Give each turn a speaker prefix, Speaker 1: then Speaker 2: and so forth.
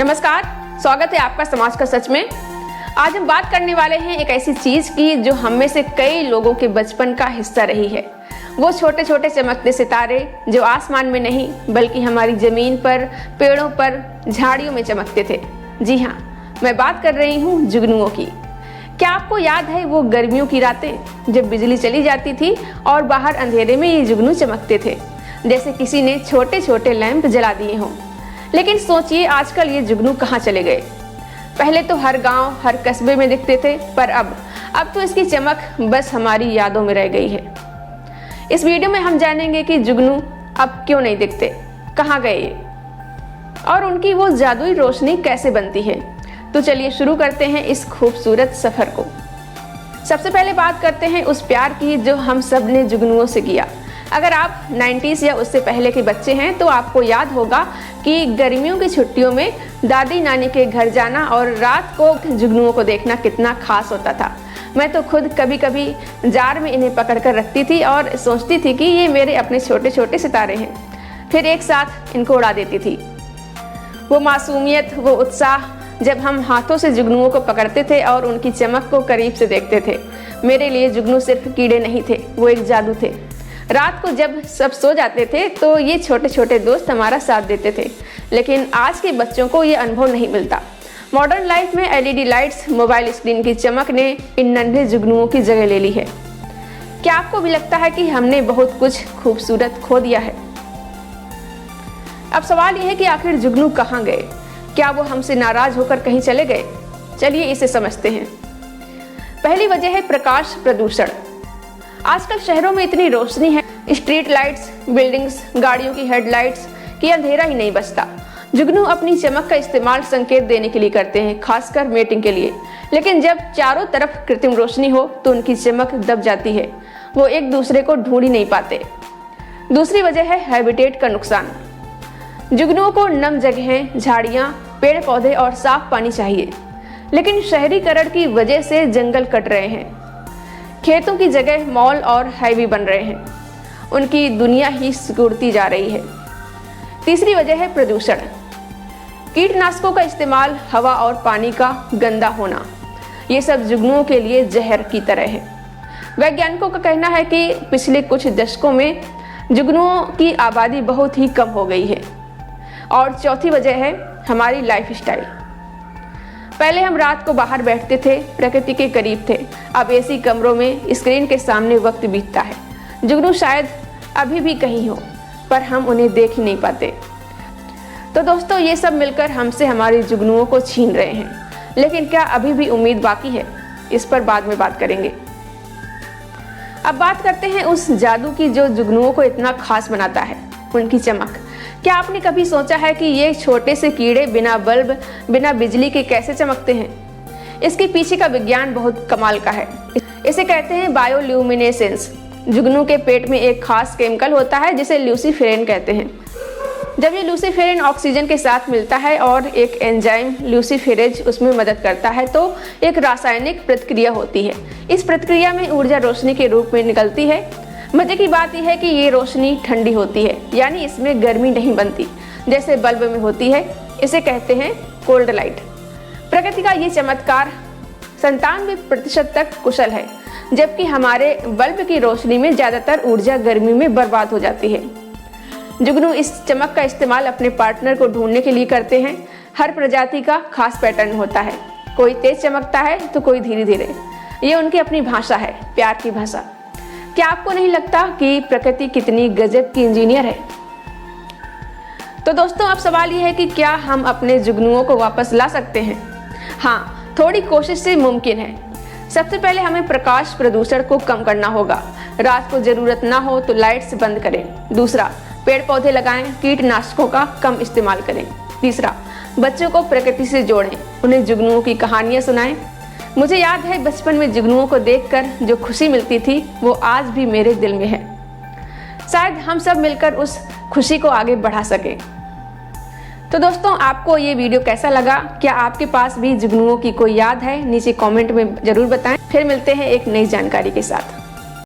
Speaker 1: नमस्कार, स्वागत है आपका समाज का सच में। आज हम बात करने वाले हैं एक ऐसी चीज की जो हम में से कई लोगों के बचपन का हिस्सा रही है। वो छोटे छोटे चमकते सितारे जो आसमान में नहीं बल्कि हमारी जमीन पर, पेड़ों पर, झाड़ियों में चमकते थे। जी हाँ, मैं बात कर रही हूँ जुगनुओं की। क्या आपको याद है वो गर्मियों की रातें जब बिजली चली जाती थी और बाहर अंधेरे में ये जुगनू चमकते थे, जैसे किसी ने छोटे छोटे लैंप जला दिए हों। लेकिन सोचिए, आजकल ये जुगनू कहाँ चले गए। पहले तो हर गांव, हर कस्बे में दिखते थे, पर अब तो इसकी चमक बस हमारी यादों में रह गई है। इस वीडियो में हम जानेंगे कि जुगनू अब क्यों नहीं दिखते, कहाँ गए ये, और उनकी वो जादुई रोशनी कैसे बनती है। तो चलिए शुरू करते हैं इस खूबसूरत सफर को। सबसे पहले बात करते हैं उस प्यार की जो हम सब ने जुगनुओं से किया। अगर आप 90s या उससे पहले के बच्चे हैं तो आपको याद होगा कि गर्मियों की छुट्टियों में दादी नानी के घर जाना और रात को जुगनुओं को देखना कितना खास होता था। मैं तो खुद कभी कभी जार में इन्हें पकड़ कर रखती थी और सोचती थी कि ये मेरे अपने छोटे छोटे सितारे हैं। फिर एक साथ इनको उड़ा देती थी। वो मासूमियत, वो उत्साह जब हम हाथों से जुगनुओं को पकड़ते थे और उनकी चमक को करीब से देखते थे। मेरे लिए जुगनू सिर्फ कीड़े नहीं थे, वो एक जादू थे। रात को जब सब सो जाते थे तो ये छोटे छोटे दोस्त हमारा साथ देते थे। लेकिन आज के बच्चों को ये अनुभव नहीं मिलता। मॉडर्न लाइफ में LED लाइट्स, मोबाइल स्क्रीन की चमक ने इन नन्हे जुगनुओं की जगह ले ली है। क्या आपको भी लगता है कि हमने बहुत कुछ खूबसूरत खो दिया है? अब सवाल यह है कि आखिर जुगनू कहाँ गए? क्या वो हमसे नाराज होकर कहीं चले गए? चलिए इसे समझते हैं। पहली वजह है प्रकाश प्रदूषण। आजकल शहरों में इतनी रोशनी है, स्ट्रीट लाइट्स, बिल्डिंग्स, गाड़ियों की हेडलाइट्स, कि अंधेरा ही नहीं बचता। जुगनू अपनी चमक का इस्तेमाल संकेत देने के लिए करते हैं, खासकर मेटिंग के लिए। लेकिन जब चारों तरफ कृत्रिम रोशनी हो तो उनकी चमक दब जाती है, वो एक दूसरे को ढूंढ ही नहीं पाते। दूसरी वजह है हैबिटेट का नुकसान। जुगनुओं को नम जगहें, झाड़ियाँ, पेड़ पौधे और साफ पानी चाहिए, लेकिन शहरीकरण की वजह से जंगल कट रहे हैं। खेतों की जगह मॉल और हाईवे बन रहे हैं। उनकी दुनिया ही सिकुड़ती जा रही है। तीसरी वजह है प्रदूषण। कीटनाशकों का इस्तेमाल, हवा और पानी का गंदा होना, ये सब जुगनुओं के लिए जहर की तरह है। वैज्ञानिकों का कहना है कि पिछले कुछ दशकों में जुगनुओं की आबादी बहुत ही कम हो गई है। और चौथी वजह है हमारी लाइफस्टाइल। पहले हम रात को बाहर बैठते थे, प्रकृति के करीब थे। अब AC कमरों में स्क्रीन के सामने वक्त बीतता है। जुगनू शायद अभी भी कहीं हो, पर हम उन्हें देख ही नहीं पाते। तो दोस्तों, ये सब मिलकर हमसे हमारे जुगनुओं को छीन रहे हैं। लेकिन क्या अभी भी उम्मीद बाकी है? इस पर बाद में बात करेंगे। अब बात करते हैं उस जादू की जो जुगनुओं को इतना खास बनाता है, उनकी चमक। क्या आपने कभी सोचा है कि ये छोटे से कीड़े बिना बल्ब, बिना बिजली के कैसे चमकते हैं? इसके पीछे का विज्ञान बहुत कमाल का है। इसे कहते हैं बायोल्यूमिनेसेंस। जुगनू के पेट में एक खास केमिकल होता है जिसे ल्यूसीफेरिन कहते हैं। जब ये ल्यूसीफेरिन ऑक्सीजन के साथ मिलता है और एक एंजाइम ल्यूसीफेरेज उसमें मदद करता है तो एक रासायनिक प्रतिक्रिया होती है। इस प्रतिक्रिया में ऊर्जा रोशनी के रूप में निकलती है। मजे की बात यह है कि ये रोशनी ठंडी होती है, यानी इसमें गर्मी नहीं बनती जैसे बल्ब में होती है। इसे कहते हैं कोल्ड लाइट। प्रकृति का ये चमत्कार 97% तक कुशल है, जबकि हमारे बल्ब की रोशनी में ज्यादातर ऊर्जा गर्मी में बर्बाद हो जाती है। जुगनू इस चमक का इस्तेमाल अपने पार्टनर को ढूंढने के लिए करते हैं। हर प्रजाति का खास पैटर्न होता है, कोई तेज चमकता है तो कोई धीरे धीरे। ये उनकी अपनी भाषा है, प्यार की भाषा। क्या आपको नहीं लगता कि प्रकृति कितनी गजब की इंजीनियर है? तो दोस्तों, अब सवाल ये है कि क्या हम अपने जुगनुओं को वापस ला सकते हैं? हाँ, थोड़ी कोशिश से मुमकिन है। सबसे पहले हमें प्रकाश प्रदूषण को कम करना होगा। रात को जरूरत ना हो तो लाइट्स बंद करें। दूसरा, पेड़ पौधे लगाएं, कीटनाशकों का कम इस्तेमाल करें। तीसरा, बच्चों को प्रकृति से जोड़ें, उन्हें जुगनुओं की कहानियां सुनाएं। मुझे याद है बचपन में जुगनुओं को देखकर जो खुशी मिलती थी वो आज भी मेरे दिल में है। शायद हम सब मिलकर उस खुशी को आगे बढ़ा सकें। तो दोस्तों, आपको ये वीडियो कैसा लगा? क्या आपके पास भी जुगनुओं की कोई याद है? नीचे कमेंट में जरूर बताएं। फिर मिलते हैं एक नई जानकारी के साथ।